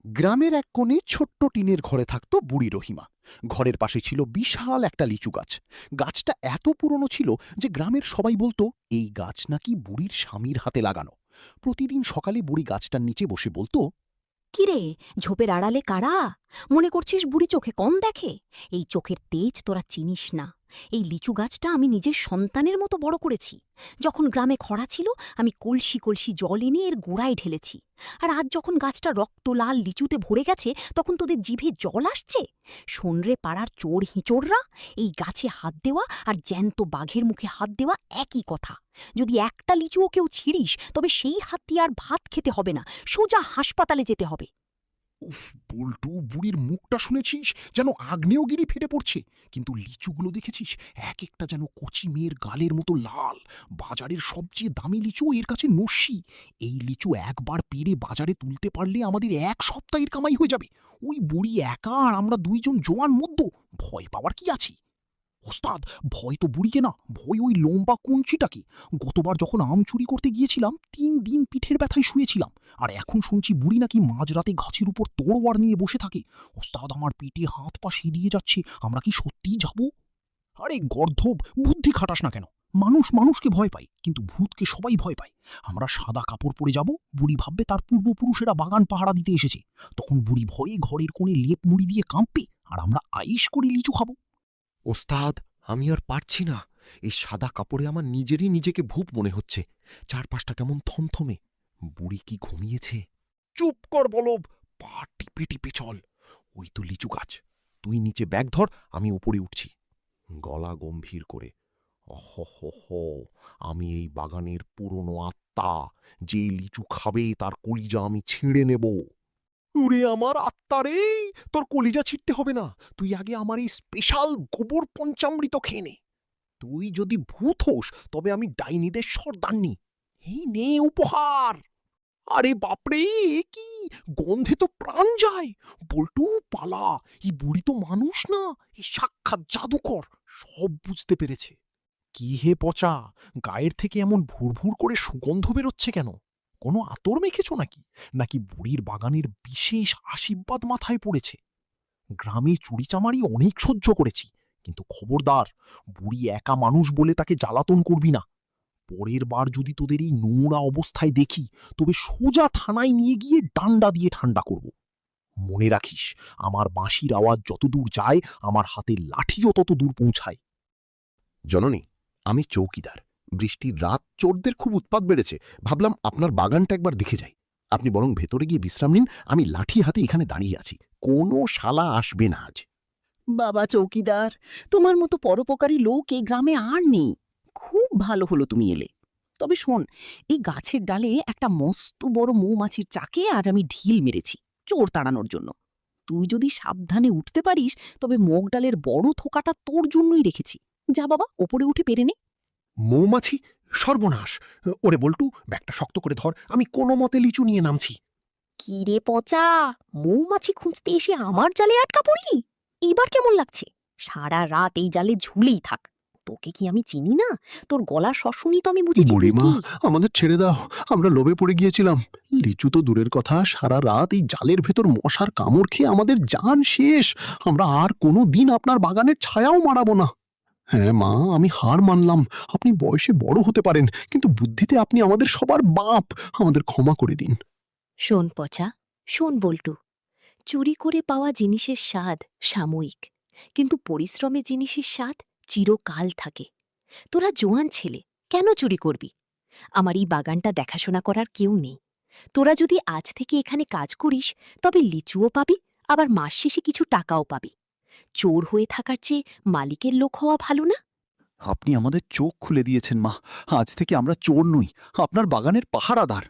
গ্রামের এক কোণে ছোট্ট টিনের ঘরে থাকত বুড়ি রহিমা। ঘরের পাশে ছিল বিশাল একটা লিচু গাছ। গাছটা এত পুরনো ছিল যে গ্রামের সবাই বলতো এই গাছ নাকি বুড়ির স্বামীর হাতে লাগানো। প্রতিদিন সকালে বুড়ি গাছটার নিচে বসে বলতো, কিরে, ঝোপের আড়ালে কারা? মনে করছিস বুড়ি চোখে কম দেখে? এই চোখের তেজ তোরা চিনিস না। এই লিচু গাছটা আমি নিজের সন্তানের মতো বড় করেছি। যখন গ্রামে খরা ছিল, আমি কলসি কলসি জল এনে এর গোড়ায় ঢেলেছি। আর আজ যখন গাছটা রক্ত লাল লিচুতে ভরে গেছে, তখন তোদের জিভে জল আসছে? শোনরে পাড়ার চোর হিঁচড়রা, এই গাছে হাত দেওয়া আর জ্যান্ত বাঘের মুখে হাত দেওয়া একই কথা। যদি একটা লিচুও কেউ ছিঁড়িস, তবে সেই হাত দিয়ে আর ভাত খেতে হবে না, সোজা হাসপাতালে যেতে হবে। উফ বল্টু, বুড়ির মুখটা শুনেছিস? যেন আগ্নেয়গিরি ফেটে পড়ছে। কিন্তু লিচুগুলো দেখেছিস? এক একটা যেন কচি মেয়ের গালের মতো লাল। বাজারের সবচেয়ে দামি লিচু এর কাছে নস্যি। এই লিচু একবার পেড়ে বাজারে তুলতে পারলে আমাদের এক সপ্তাহের কামাই হয়ে যাবে। ওই বুড়ি একা আর আমরা দুইজন জোয়ান মধ্য, ভয় পাওয়ার কি আছে? ওস্তাদ, ভয় তো বুড়িকে না, ভয় ওই লম্বা কুঞ্চিটাকে। গতবার যখন আম চুরি করতে গিয়েছিলাম 3 দিন পিঠের ব্যথায় শুয়েছিলাম। আর এখন শুনছি বুড়ি নাকি মাঝরাতে গাছের উপর তরোয়ার নিয়ে বসে থাকে। ওস্তাদ, আমার পেটে হাত পা সিদিয়ে যাচ্ছে। আমরা কি সত্যিই যাব? আরে গর্ধব, বুদ্ধি খাটাস না কেন? মানুষ মানুষকে ভয় পায়, কিন্তু ভূতকে সবাই ভয় পায়। আমরা সাদা কাপড় পরে যাব, বুড়ি ভাববে তার পূর্বপুরুষেরা বাগান পাহারা দিতে এসেছে। তখন বুড়ি ভয়ে ঘরের কোণে লেপ মুড়ি দিয়ে কাঁপবে, আর আমরা আইস করে লিচু খাবো। ওস্তাদ, আমি আর পারছি না। এই সাদা কাপড়ে আমার নিজেকে ভূত মনে হচ্ছে। চারপাশটা কেমন থমথমে। বুড়ি কি ঘুমিয়েছে? চুপ কর বলব, পা টিপে টিপে চল। ওই তো লিচু গাছ। তুই নিচে ব্যাগ ধর, আমি উপরে উঠছি। গলা গম্ভীর করে, অহ, আমি এই বাগানের পুরনো আত্মা। যে লিচু খাবে তার কলিজা আমি ছিঁড়ে নেব। ওরে আমার আত্মা রে, তোর কলিজা ছিঁড়তে হবে না। তুই আগে আমার এই স্পেশাল গোবর পঞ্চামৃত খেয়ে নে। তুই যদি ভূত হোস, তবে আমি ডাইনিদের সর্দারনি। এই নে উপহার। আরে বাপরে, এ কি গন্ধে তো প্রাণ যায়। বল্টু পালা, এই বুড়ি তো মানুষ না, এই সাক্ষাৎ জাদুকর। সব বুঝতে পেরেছে। কি হে পচা, গায়ের থেকে এমন ভুরভুর করে সুগন্ধ বেরোচ্ছে কেন? কোনো আতর মেখেছ নাকি? নাকি বুড়ির বাগানের বিশেষ আশীর্বাদ মাথায় পড়েছে? গ্রামে চুরিচামারি অনেক সহ্য করেছি, কিন্তু খবরদার, বুড়ি একা মানুষ বলে তাকে জ্বালাতন করবি না। পরের বার যদি তোদের এই নোংরা অবস্থায় দেখি, তবে সোজা থানায় নিয়ে গিয়ে ডান্ডা দিয়ে ঠান্ডা করব। মনে রাখিস, আমার বাঁশির আওয়াজ যতদূর যায়, আমার হাতে লাঠিও তত দূর পৌঁছায়। জননী, আমি চৌকিদার। বৃষ্টির রাত, চোরদের খুব উৎপাত বেড়েছে। ভাবলাম আপনার বাগানটা একবার দেখে যাই। আপনি বরং ভেতরে গিয়ে বিশ্রাম নিন, আমি লাঠি হাতে এখানে দাঁড়িয়ে আছি। কোনো শালা আসবে না আজ। বাবা চৌকিদার, তোমার মতো পরোপকারী লোক এই গ্রামে আর নেই। খুব ভালো হলো তুমি এলে। তবে শোন, এই গাছের ডালে একটা মস্ত বড় মৌমাছির চাকে আজ আমি ঢিল মেরেছি, চোর তাড়ানোর জন্য। তুই যদি সাবধানে উঠতে পারিস, তবে মগ ডালের বড় থোকাটা তোর জন্যই রেখেছি। যা বাবা, ওপরে উঠে পেরে নে। মৌমাছি? সর্বনাশ! ওরে বল্টু, ব্যাগটা শক্ত করে ধর, আমি কোনো মতে লিচু নিয়ে নামছি। কি রে পচা, মৌমাছি খুঁজতে এসে আমার জালে আটকা পড়লি? এবার কেমন লাগছে? সারা রাত এই জালে ঝুলেই থাক। তোকে কি আমি চিনি না? তোর গলার শ্বাসনি তো আমি বুঝেছি। তুই বুড়িমা, কি? আমাদের ছেড়ে দাও। আমরা লোভে পড়ে গিয়েছিলাম। লিচু তো দূরের কথা, সারা রাত এই জালের ভেতর মশার কামড় খেয়ে আমাদের জান শেষ। আমরা আর কোনো দিন আপনার বাগানের ছায়াও মারাবো না। হ্যাঁ মা, আমি হার মানলাম। আপনি বয়সে বড় হতে পারেন, কিন্তু বুদ্ধিতে আপনি আমাদের সবার বাপ। আমাদের ক্ষমা করে দিন। শোন পচা, শোন বল্টু, চুরি করে পাওয়া জিনিসের স্বাদ সাময়িক, কিন্তু পরিশ্রমে জিনিসের স্বাদ চিরকাল থাকে। তোরা জোয়ান ছেলে, কেন চুরি করবি? আমার এই বাগানটা দেখাশোনা করার কেউ নেই। তোরা যদি আজ থেকে এখানে কাজ করিস, তবে লিচুও পাবি, আবার মাস শেষে কিছু টাকাও পাবি। চোর হয়ে থাকার চেয়ে মালিকের লোক হওয়া ভালো না? আপনি আমাদের চোখ খুলে দিয়েছেন মা। আজ থেকে আমরা চোর নই, আপনার বাগানের পাহারাদার।